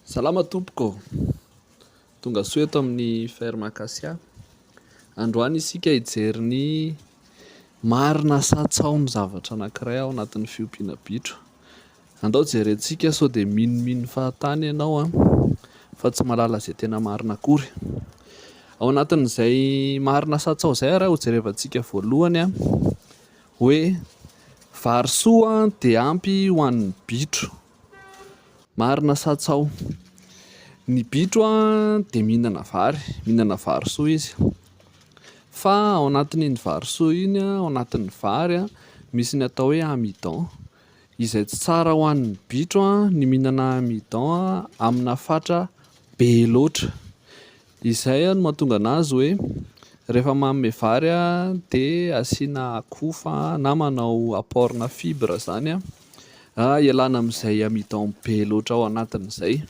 Salama tompoko, tonga soa eto amin'ny ferme Acacia. Androany isika hijery ny marina satsao ny zavatra anankiray ao anatin'ny fiompiana bitro. Andao jerentsika sao dia minomino fahatany ianao fa tsy malala izay tena marina akory. Ao anatin'izay marina satsao izay raha ho jerevantsika voalohany hoe vary soa dia ampy ho an'ny bitro. Marina satsao. Ny bitro dia mihinana vary soa izy. Fa ao anatin'iny vary soa iny, ao anatin'ny vary misy ny atao hoe amidon, izay tsy tsara ho an'ny bitro ny mihinana amidon amina fatra be loatra. Izay no mahatonga anazy hoe rehefa manome vary dia asiana kofa na manao apportna fibre zany ialana amin'izay amidon be loatra ao anatin'izay.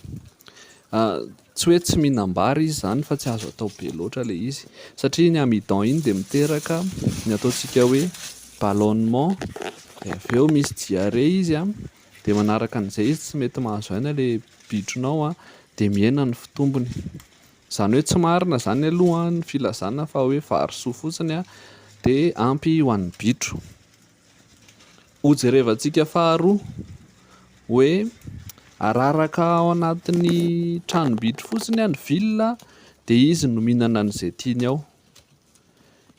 Tsy hoe tsy mihinam-bary izy zany fa tsy azo atao be loatra ilay izy satria ny amidon iny dia miteraka ny ataontsika hoe ballonnement, dia avy eo misy diarrhée izy dia manaraka an'izay izy tsy mety mahazo aina ilay bitronao dia mihena ny fitombony. Izany hoe tsy marina zany aloha ny filazana fa hoe vary soa fotsiny dia ampy ho an'ny bitro. Ho jerevantsika faharoa hoe araraka ao anatin'ny tranom-bitro fotsiny ny vilona dia izy no mihinana an'izay tiany ao.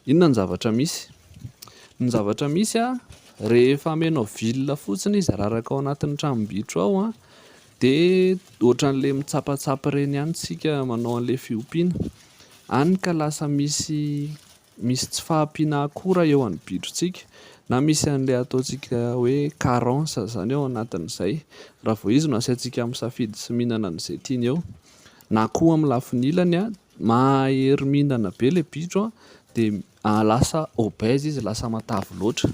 Inona ny zavatra misy? Ny zavatra misy rehefa amenao vilona fotsiny izy araraka ao anatin'ny tranom-bitro ao dia ohatran'ilay mitsapatsapa ireny ihany isika manao an'ilay fiompiana, hany ka lasa misy tsy fahampiana akora eo an'ny bitrontsika, na misy an'ilay ataontsika hoe carence zany ao anatin'izay raha vao izy no asaintsika misafidy sy mihinana an'izay tiany eo. Na koa amin'ny lafiny ilany mahery mihinana be ilay bitro dia lasa obèse izy, lasa matavy loatra.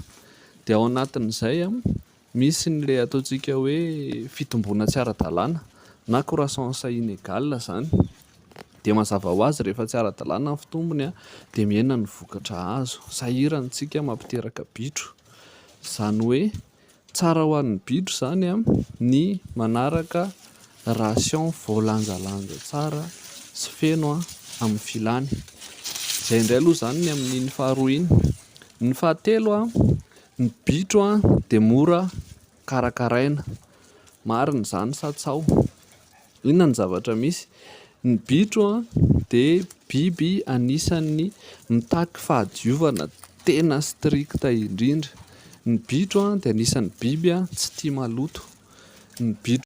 Dia ao anatin'izay misy n'ilay ataontsika hoe fitomboana tsy ara-dalàna na croissance inégale zany. Dia mazava ho azy rehefa tsy ara-dalàna ny fitombony dia mihena ny vokatra azo. Sahirana isika mampiteraka bitro. Izany hoe tsara ho an'ny bitro zany ny manaraka ration voalanjalanja tsara sy feno amin'ny filany. Izay indray aloha zany ny amin'iny faharoa iny. Ny fahatelo ny bitro dia mora karakaraina. Marina izany satsao. Inona ny zavatra misy? Ny bitro dia biby anisan'ny mitaky fahadiovana tena stricte indrindra. Ny bitro dia anisan'ny biby tsy tia maloto. Ny bitro